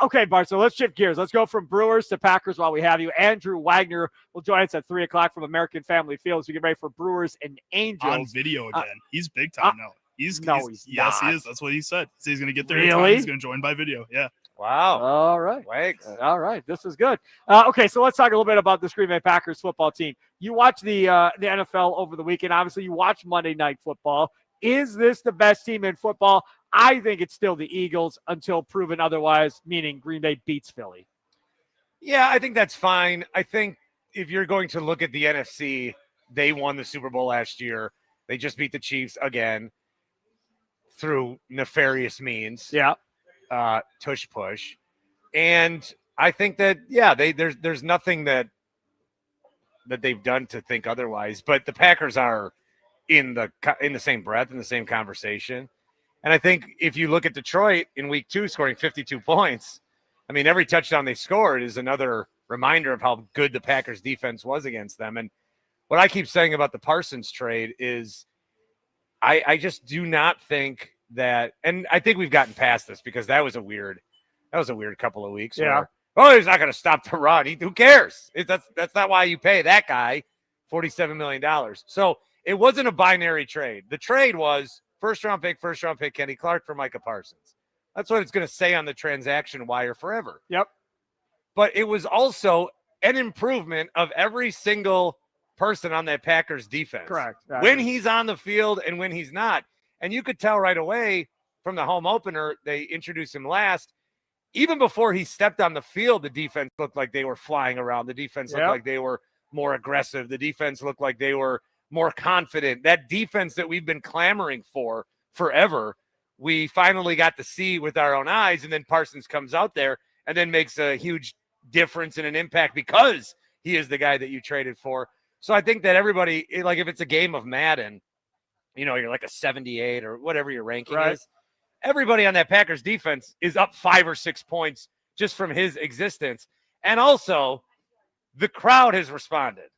Okay, Bart, so let's shift gears. Let's go from Brewers to Packers while we have you. Andrew Wagner will join us at 3 o'clock from American Family Fields. We get ready for Brewers and Angels. On video again. He's big time now. He's yes, he is. That's what he said. So he's going to get there. Really? He's going to join by video. Yeah. Wow. All right. Wags. All right. This is good. Okay, so let's talk a little bit about this Green Bay Packers football team. You watch the NFL over the weekend. Obviously, you watch Monday Night Football. Is this the best team in football? I think it's still the Eagles until proven otherwise, meaning Green Bay beats Philly. Yeah, I think that's fine. I think if you're going to look at the NFC, they won the Super Bowl last year. They just beat the Chiefs again through nefarious means. Yeah. Tush push. And I think that, yeah, there's nothing that they've done to think otherwise. But the Packers are in the same breath, in the same conversation. And I think if you look at Detroit in week 2 scoring 52 points, I mean, every touchdown they scored is another reminder of how good the Packers defense was against them. And what I keep saying about the Parsons trade is I just do not think that, and I think we've gotten past this because that was a weird couple of weeks. Yeah. Where, he's not going to stop the run. Who cares? That's not why you pay that guy $47 million. So it wasn't a binary trade. The trade was first round pick, Kenny Clark for Micah Parsons. That's what it's going to say on the transaction wire forever. Yep. But it was also an improvement of every single person on that Packers defense. Correct. When he's on the field and when he's not. And you could tell right away from the home opener, they introduced him last. Even before he stepped on the field, the defense looked like they were flying around. The defense looked like they were more aggressive. The defense looked like they were more confident. That defense that we've been clamoring for forever, we finally got to see with our own eyes. And then Parsons comes out there and then makes a huge difference and an impact because he is the guy that you traded for. So I think that everybody, like if it's a game of Madden, you're like a 78 or whatever your ranking is. Everybody on that Packers defense is up 5 or 6 points just from his existence. And also, the crowd has responded.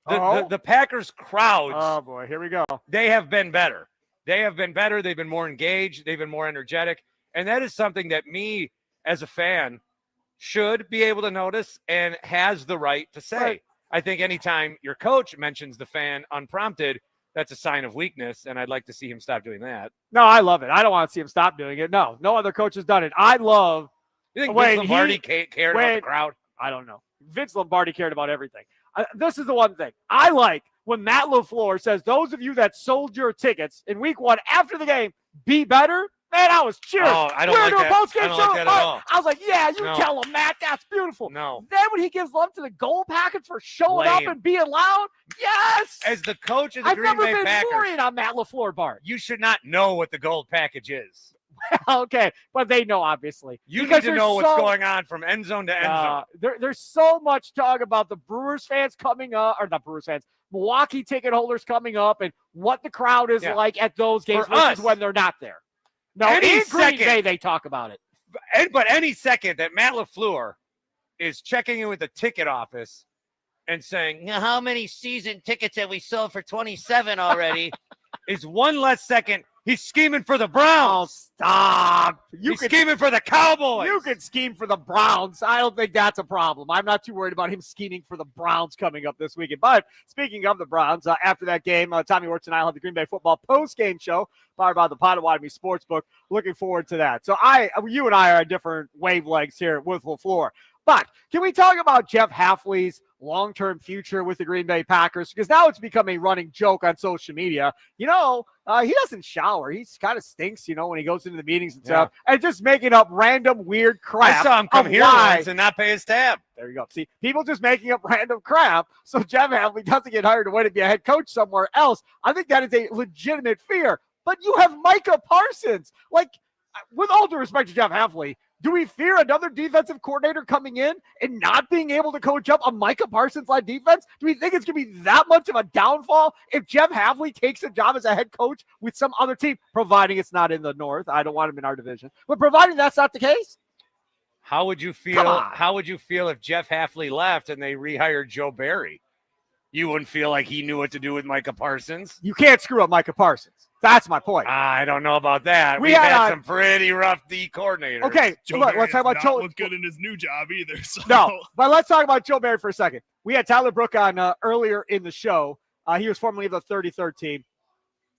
The Packers crowds. Oh, boy. Here we go. They have been better. They've been more engaged. They've been more energetic. And that is something that me as a fan should be able to notice and has the right to say. Right. I think anytime your coach mentions the fan unprompted, that's a sign of weakness, and I'd like to see him stop doing that. No, I love it. I don't want to see him stop doing it. No other coach has done it. I love. You think Vince Lombardi cared about the crowd? I don't know. Vince Lombardi cared about everything. This is the one thing I like when Matt LaFleur says, "Those of you that sold your tickets in week 1 after the game, be better." Man, I was cheering. Oh, I don't like that. I don't like that at all. I was like, yeah, you tell him, Matt. That's beautiful. No. Then when he gives love to the gold package for showing up and being loud, yes. As the coach of the Green Bay Packers. I've never been worried on Matt LaFleur, Bart. You should not know what the gold package is. Okay, but they know, obviously. You need to know what's going on from end zone to end zone. There's so much talk about the Brewers fans coming up, or not Brewers fans, Milwaukee ticket holders coming up and what the crowd is like at those games versus when they're not there. No, in Green Bay, they talk about it. But any second that Matt LaFleur is checking in with the ticket office and saying, how many season tickets have we sold for 27 already, is one less second. He's scheming for the Browns. Oh, stop. He's scheming for the Cowboys. You can scheme for the Browns. I don't think that's a problem. I'm not too worried about him scheming for the Browns coming up this weekend. But speaking of the Browns, after that game, Tommy Wirtz and I will have the Green Bay football post-game show powered by the Potawatomi Sportsbook. Looking forward to that. So you and I are on different wavelengths here with LaFleur. But can we talk about Jeff Hafley's long-term future with the Green Bay Packers? Because now it's become a running joke on social media. He doesn't shower. He kind of stinks, when he goes into the meetings and stuff. And just making up random weird crap. I saw him come here once and not pay his tab. There you go. See, people just making up random crap so Jeff Hafley doesn't get hired away to be a head coach somewhere else. I think that is a legitimate fear. But you have Micah Parsons. Like, with all due respect to Jeff Hafley, do we fear another defensive coordinator coming in and not being able to coach up a Micah Parsons-led defense? Do we think it's going to be that much of a downfall if Jeff Hafley takes a job as a head coach with some other team, providing it's not in the North? I don't want him in our division. But providing that's not the case? How would you feel? How would you feel if Jeff Hafley left and they rehired Joe Barry? You wouldn't feel like he knew what to do with Micah Parsons? You can't screw up Micah Parsons. That's my point. I don't know about that. We We've had had some pretty rough D coordinators. Okay, Joe look, Barry let's talk about does Joe. not look good in his new job either. So. No, but let's talk about Joe Barry for a second. We had Tyler Brook on earlier in the show. He was formerly of the 33rd team.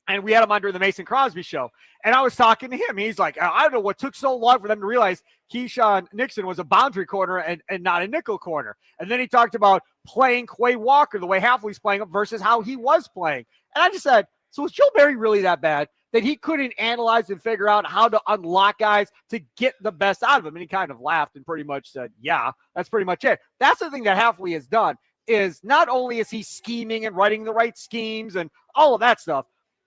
And we had him on during the Mason Crosby show. And I was talking to him. He's like, I don't know what took so long for them to realize Keyshawn Nixon was a boundary corner and not a nickel corner. And then he talked about playing Quay Walker the way Halfley's playing him versus how he was playing. And I just said, so was Joe Barry really that bad that he couldn't analyze and figure out how to unlock guys to get the best out of him? And he kind of laughed and pretty much said, yeah, that's pretty much it. That's the thing that Halfley has done, is not only is he scheming and writing the right schemes and all of that stuff,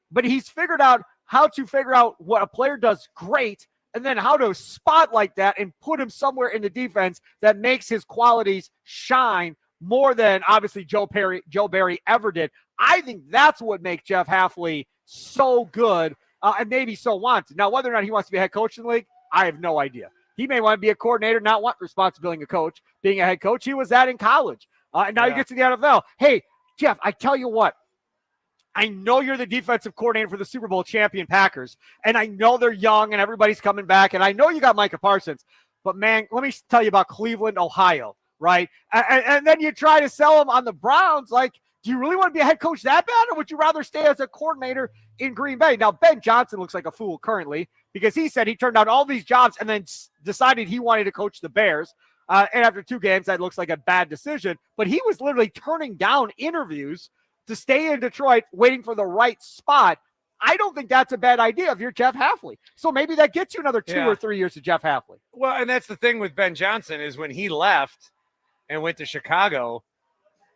but he's figured out how to figure out what a player does great and then how to spotlight that and put him somewhere in the defense that makes his qualities shine more than obviously Joe Barry ever did. I think that's what makes Jeff Halfley so good and maybe so wanted. Now, whether or not he wants to be a head coach in the league, I have no idea. He may want to be a coordinator, not want responsibility of a coach, being a head coach. He was that in college. And now he gets to the NFL. Hey, Jeff, I tell you what. I know you're the defensive coordinator for the Super Bowl champion Packers, and I know they're young and everybody's coming back, and I know you got Micah Parsons, but, man, let me tell you about Cleveland, Ohio, right? And then you try to sell them on the Browns. Like, do you really want to be a head coach that bad, or would you rather stay as a coordinator in Green Bay? Now, Ben Johnson looks like a fool currently because he said he turned down all these jobs and then decided he wanted to coach the Bears. And after 2 games, that looks like a bad decision. But he was literally turning down interviews to stay in Detroit waiting for the right spot. I don't think that's a bad idea if you're Jeff Halfley. So maybe that gets you another 2 or 3 years of Jeff Halfley. Well, and that's the thing with Ben Johnson is when he left and went to Chicago,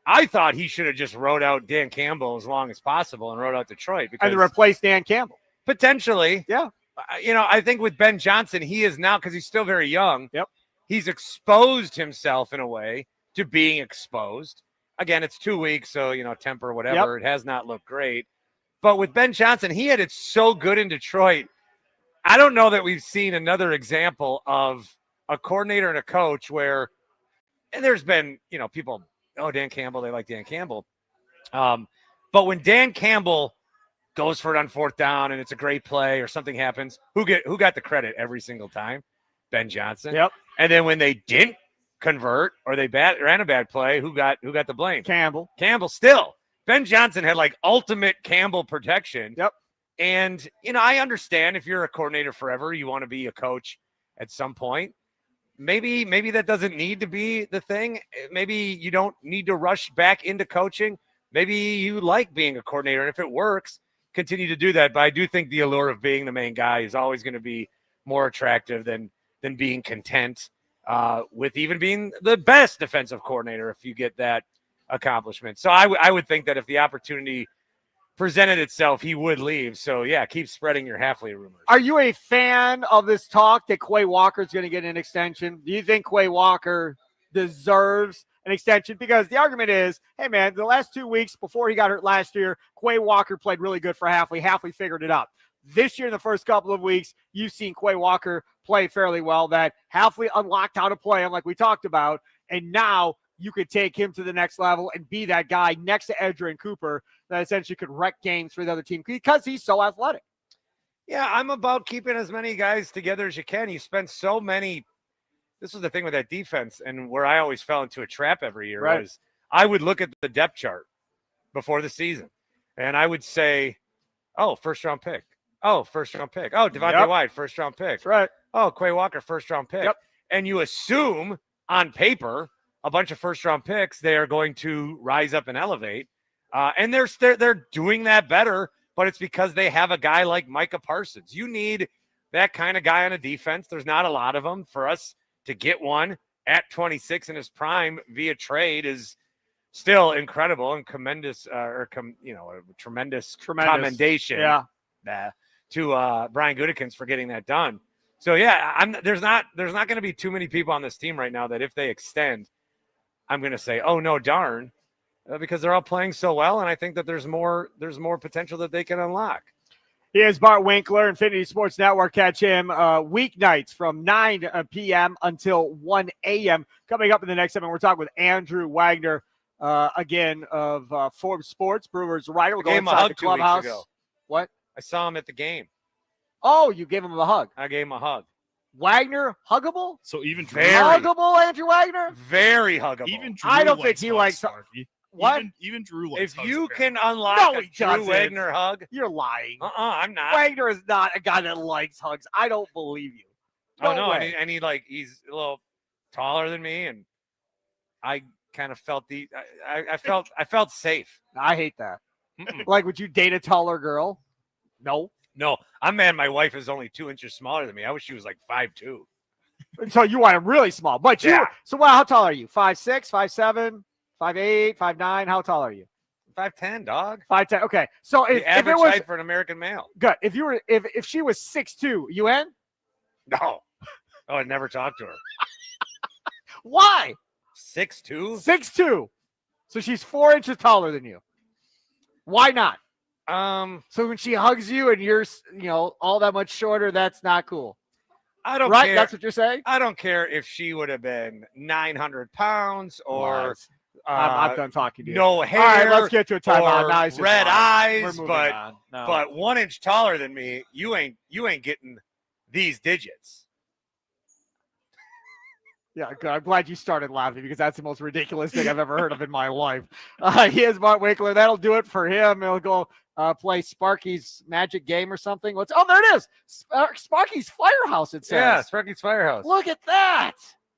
I thought he should have just rode out Dan Campbell as long as possible and rode out Detroit. And replace Dan Campbell. Potentially. Yeah. I think with Ben Johnson, he is now, because he's still very young, he's exposed himself in a way to being exposed. Again, it's 2 weeks, so, temper, whatever. It has not looked great. But with Ben Johnson, he had it so good in Detroit. I don't know that we've seen another example of a coordinator and a coach where, and there's been, people, Dan Campbell, they like Dan Campbell. But when Dan Campbell goes for it on 4th down and it's a great play or something happens, who got the credit every single time? Ben Johnson. Yep. And then when they didn't convert or they ran a bad play, who got the blame? Campbell still. Ben Johnson had like ultimate Campbell protection. Yep. And I understand if you're a coordinator forever, you want to be a coach at some point. Maybe that doesn't need to be the thing. Maybe you don't need to rush back into coaching. Maybe you like being a coordinator, and if it works, continue to do that. But I do think the allure of being the main guy is always going to be more attractive than being content with even being the best defensive coordinator if you get that accomplishment. So I would think that if the opportunity presented itself, he would leave. So, yeah, keep spreading your Halfley rumors. Are you a fan of this talk that Quay Walker is going to get an extension? Do you think Quay Walker deserves an extension? Because the argument is, hey, man, the last 2 weeks before he got hurt last year, Quay Walker played really good for Halfley. Halfley figured it out. This year, in the first couple of weeks, you've seen Quay Walker play fairly well. That Halfley unlocked how to play him like we talked about, and now you could take him to the next level and be that guy next to Edgerrin Cooper that essentially could wreck games for the other team because he's so athletic. Yeah, I'm about keeping as many guys together as you can. You spend so many. This was the thing with that defense, and where I always fell into a trap every year was I would look at the depth chart before the season, and I would say, oh, first-round pick. Oh, first-round pick. Oh, Devontae White, first-round pick. That's right. Oh, Quay Walker, first-round pick. Yep. And you assume on paper a bunch of first-round picks, they are going to rise up and elevate. And they're doing that better, but it's because they have a guy like Micah Parsons. You need that kind of guy on a defense. There's not a lot of them. For us to get one at 26 in his prime via trade is still incredible and tremendous commendation. To Brian Gutekunst for getting that done. So yeah, there's not going to be too many people on this team right now that if they extend, I'm going to say, oh no, darn, because they're all playing so well, and I think that there's more potential that they can unlock. He is Bart Winkler, Infinity Sports Network. Catch him weeknights from 9 p.m. until 1 a.m. Coming up in the next segment, we're talking with Andrew Wagner. again of Forbes Sports. Brewers writer will go I gave him a inside hug the 2 weeks clubhouse. ago. What? I saw him at the game. Oh, you gave him a hug. I gave him a hug. Wagner, huggable? So even Drew, Very. Huggable, Andrew Wagner? Very huggable. even Drew I don't think likes he hugs, likes- Sparky. What? Even Drew likes if hugs, you apparently. can unlock No, a he Drew doesn't. Wagner hug, You're lying. I'm not. Wagner is not a guy that likes hugs. I don't believe you. Oh no, way. and he like he's a little taller than me, and I kind of felt I felt safe. I hate that. Mm-mm. Like, would you date a taller girl? No. No, I'm mad. My wife is only 2 inches smaller than me. I wish she was like 5'2". So you want him really small. But you, Yeah. so well, how tall are you? 5'6", 5'7", 5'8", 5'9"? How tall are you? 5'10", dog. 5'10". Okay. So The if average it was height for an American male. good, if you were if she was 6'2", you in? No, oh, I'd never talk to her. Why? 6'2". 6'2". So she's 4 inches taller than you. Why not? So when she hugs you and you're, all that much shorter, that's not cool. I don't Right? care. That's what you're saying? I don't care if she would have been 900 pounds or Lies. I'm done talking to you. no hair. All right, let's get to a timeout. or Now he's just red lying. We're eyes, moving but on. No. but 1 inch taller than me. You ain't getting these digits. Yeah, good. I'm glad you started laughing because that's the most ridiculous thing I've ever heard of in my life. He is Bart Winkler. That'll do it for him. He'll go play Sparky's magic game or something. Oh, there it is. Sparky's Firehouse, it says. Yeah, Sparky's Firehouse. Look at that.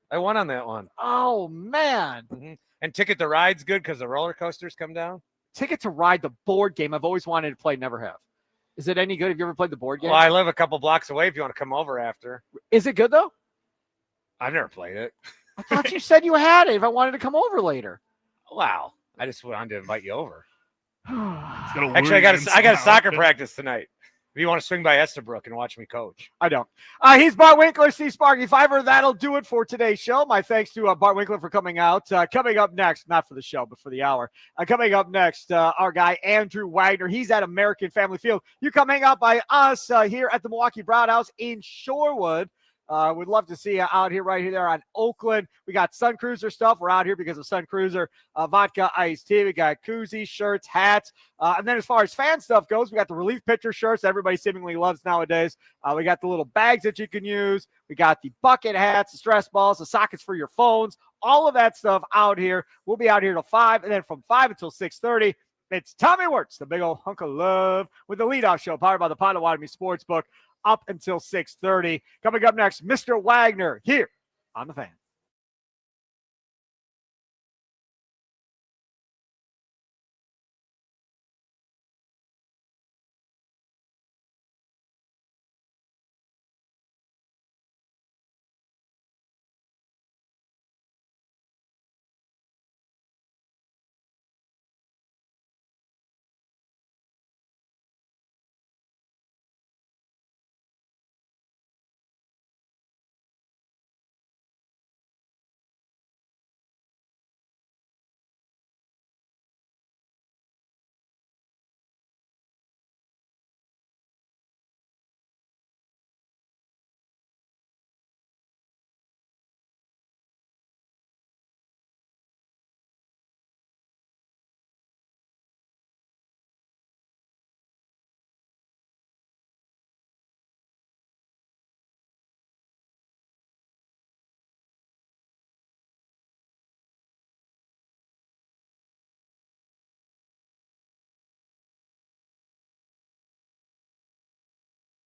I won on that one. Oh, man. Mhm. And Ticket to Ride's good because the roller coasters come down. Ticket to Ride, the board game I've always wanted to play, never have. Is it any good? Have you ever played the board game? Well, I live a couple blocks away if you want to come over after. Is it good, though? I've never played it. I thought you said you had it if I wanted to come over later. Wow. I just wanted to invite you over. Gotta Actually, lure you in I got a somehow. soccer practice tonight. If you want to swing by Estabrook and watch me coach. I don't. He's Bart Winkler, Steve Sparky Fifer. That'll do it for today's show. My thanks to Bart Winkler for coming out. Coming up next, not for the show, but for the hour. Coming up next, our guy, Andrew Wagner. He's at American Family Field. You come hang out by us here at the Milwaukee Broad House in Shorewood. We'd love to see you out here, right here there on Oakland. We got Sun Cruiser stuff. We're out here because of Sun Cruiser vodka iced tea. We got koozies, shirts, hats. And then as far as fan stuff goes, we got the relief pitcher shirts everybody seemingly loves nowadays. We got the little bags that you can use. We got the bucket hats, the stress balls, the sockets for your phones, all of that stuff out here. We'll be out here till 5, and then from 5 until 6:30, it's Tommy Wirtz, the big old hunk of love, with the leadoff show powered by the Potawatomi Sportsbook, up until 6:30. Coming up next, Mr. Wagner here on The Fan.